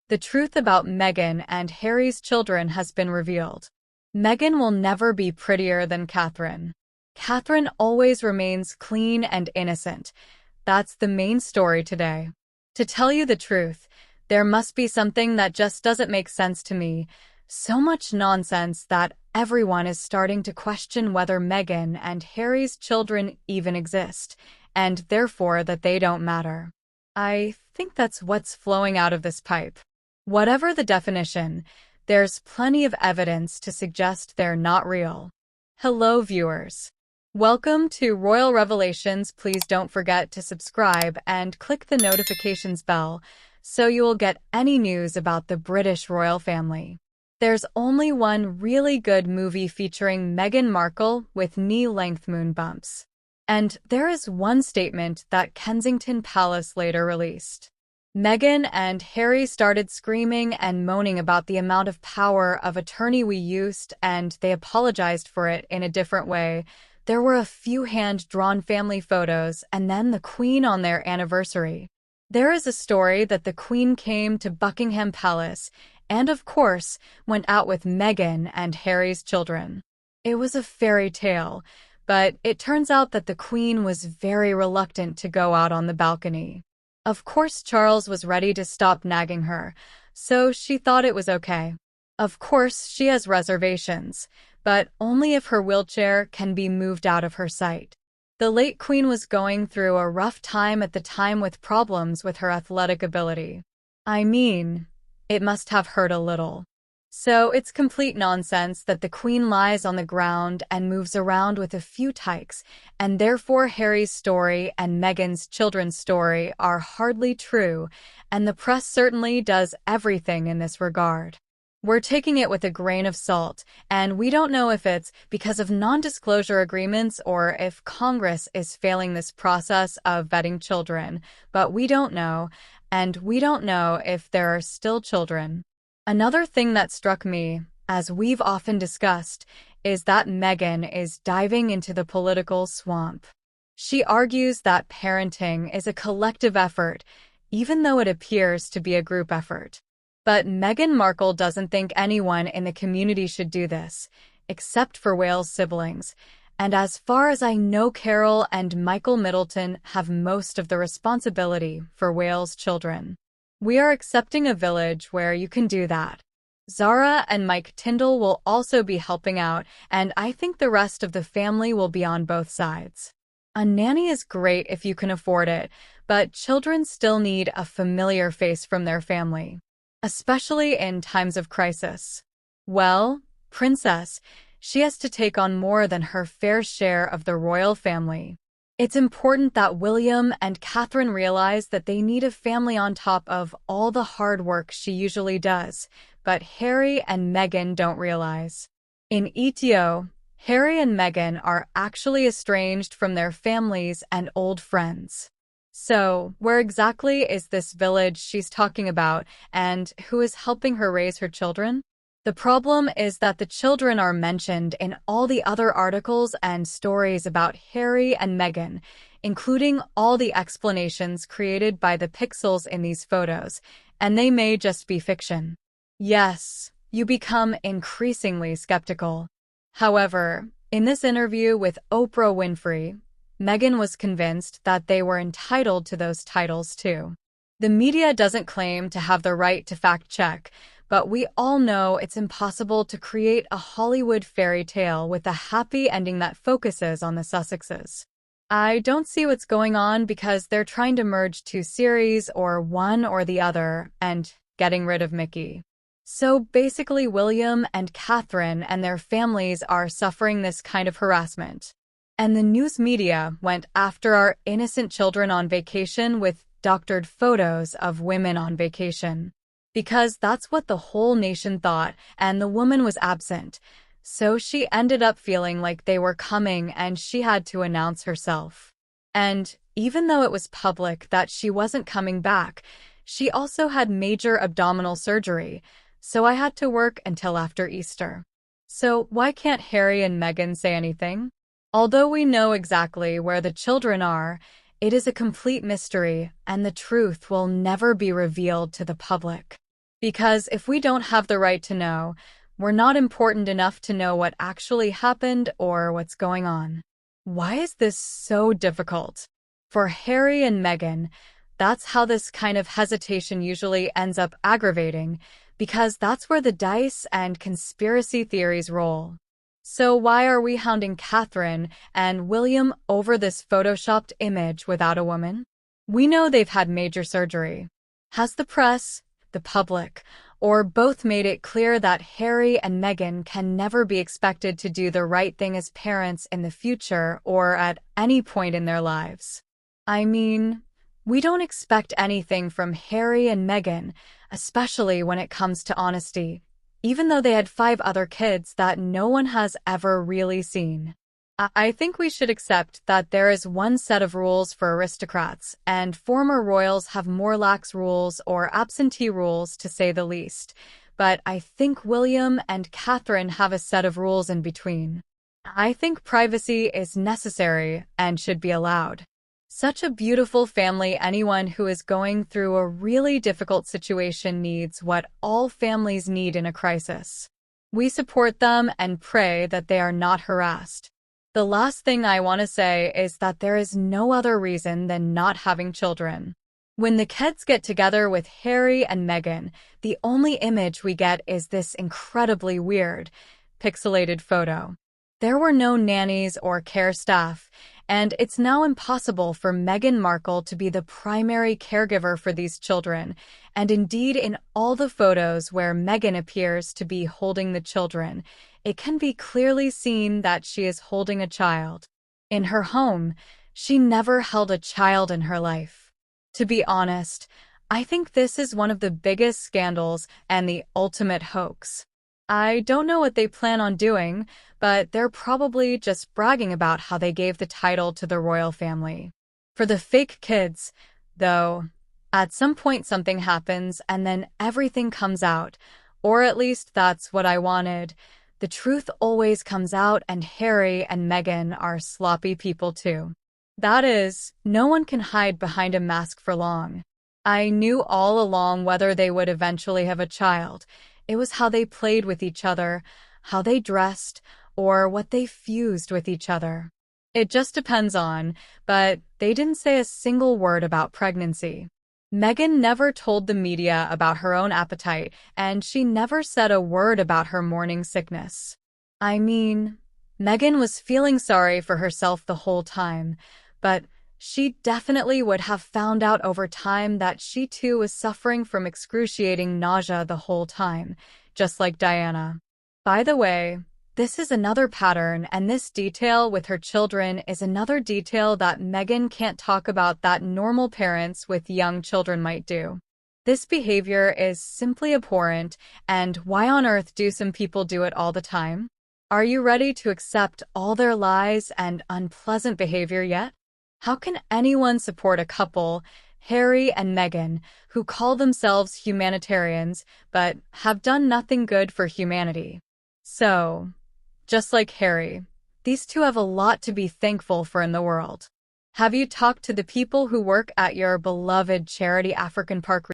The truth about Meghan and Harry's children has been revealed. Meghan will never be prettier than Katherine. Katherine always remains clean and innocent. That's the main story today. To tell you the truth, there must be something that just doesn't make sense to me. So much nonsense that everyone is starting to question whether Meghan and Harry's children even exist, and therefore that they don't matter. I think that's what's flowing out of this pipe. Whatever the definition, there's plenty of evidence to suggest they're not real. Hello, viewers. Welcome to Royal Revelations. Please don't forget to subscribe and click the notifications bell so you will get any news about the British royal family. There's only one really good movie featuring Meghan Markle with knee-length moon bumps. And there is one statement that Kensington Palace later released. Meghan and Harry started screaming and moaning about the amount of power of attorney we used, and they apologized for it in a different way. There were a few hand-drawn family photos and then the Queen on their anniversary. There is a story that the Queen came to Buckingham Palace and, of course, went out with Meghan and Harry's children. It was a fairy tale, but it turns out that the Queen was very reluctant to go out on the balcony. Of course, Charles was ready to stop nagging her, so she thought it was okay. Of course, she has reservations, but only if her wheelchair can be moved out of her sight. The late Queen was going through a rough time at the time with problems with her athletic ability. I mean, it must have hurt a little. So it's complete nonsense that the Queen lies on the ground and moves around with a few tykes, and therefore Harry's story and Meghan's children's story are hardly true, and the press certainly does everything in this regard. We're taking it with a grain of salt, and we don't know if it's because of non-disclosure agreements or if Congress is failing this process of vetting children, but we don't know, and we don't know if there are still children. Another thing that struck me, as we've often discussed, is that Meghan is diving into the political swamp. She argues that parenting is a collective effort, even though it appears to be a group effort. But Meghan Markle doesn't think anyone in the community should do this, except for Wales siblings. And as far as I know, Carol and Michael Middleton have most of the responsibility for Wales children. We are accepting a village where you can do that. Zara and Mike Tyndall will also be helping out, and I think the rest of the family will be on both sides. A nanny is great if you can afford it, but children still need a familiar face from their family, especially in times of crisis. Well, Princess, she has to take on more than her fair share of the royal family. It's important that William and Katherine realize that they need a family on top of all the hard work she usually does, but Harry and Meghan don't realize. In ETO, Harry and Meghan are actually estranged from their families and old friends. So, where exactly is this village she's talking about, and who is helping her raise her children? The problem is that the children are mentioned in all the other articles and stories about Harry and Meghan, including all the explanations created by the pixels in these photos, and they may just be fiction. Yes, you become increasingly skeptical. However, in this interview with Oprah Winfrey, Meghan was convinced that they were entitled to those titles too. The media doesn't claim to have the right to fact-check, but we all know it's impossible to create a Hollywood fairy tale with a happy ending that focuses on the Sussexes. I don't see what's going on because they're trying to merge two series or one or the other and getting rid of Mickey. So basically William and Katherine and their families are suffering this kind of harassment. And the news media went after our innocent children on vacation with doctored photos of women on vacation. Because that's what the whole nation thought, and the woman was absent. So she ended up feeling like they were coming and she had to announce herself. And even though it was public that she wasn't coming back, she also had major abdominal surgery, so I had to work until after Easter. So why can't Harry and Meghan say anything? Although we know exactly where the children are, it is a complete mystery, and the truth will never be revealed to the public. Because if we don't have the right to know, we're not important enough to know what actually happened or what's going on. Why is this so difficult? For Harry and Meghan, that's how this kind of hesitation usually ends up aggravating, because that's where the dice and conspiracy theories roll. So why are we hounding Katherine and William over this photoshopped image without a woman? We know they've had major surgery. Has the press, the public, or both made it clear that Harry and Meghan can never be expected to do the right thing as parents in the future or at any point in their lives? I mean, we don't expect anything from Harry and Meghan, especially when it comes to honesty, even though they had 5 other kids that no one has ever really seen. I think we should accept that there is one set of rules for aristocrats, and former royals have more lax rules or absentee rules, to say the least. But I think William and Katherine have a set of rules in between. I think privacy is necessary and should be allowed. Such a beautiful family. Anyone who is going through a really difficult situation needs what all families need in a crisis. We support them and pray that they are not harassed. The last thing I want to say is that there is no other reason than not having children. When the kids get together with Harry and Meghan, the only image we get is this incredibly weird, pixelated photo. There were no nannies or care staff, and it's now impossible for Meghan Markle to be the primary caregiver for these children, and indeed in all the photos where Meghan appears to be holding the children, it can be clearly seen that she is holding a child. In her home, she never held a child in her life. To be honest, I think this is one of the biggest scandals and the ultimate hoax. I don't know what they plan on doing, but they're probably just bragging about how they gave the title to the royal family. For the fake kids, though, at some point something happens and then everything comes out, or at least that's what I wanted. The truth always comes out, and Harry and Meghan are sloppy people too. That is, no one can hide behind a mask for long. I knew all along whether they would eventually have a child. It was how they played with each other, how they dressed, or what they fused with each other. It just depends on, but they didn't say a single word about pregnancy. Meghan never told the media about her own appetite, and she never said a word about her morning sickness. I mean, Meghan was feeling sorry for herself the whole time, but she definitely would have found out over time that she too was suffering from excruciating nausea the whole time, just like Diana. By the way, this is another pattern, and this detail with her children is another detail that Meghan can't talk about that normal parents with young children might do. This behavior is simply abhorrent, and why on earth do some people do it all the time? Are you ready to accept all their lies and unpleasant behavior yet? How can anyone support a couple, Harry and Meghan, who call themselves humanitarians but have done nothing good for humanity? So, just like Harry, these two have a lot to be thankful for in the world. Have you talked to the people who work at your beloved charity African Park?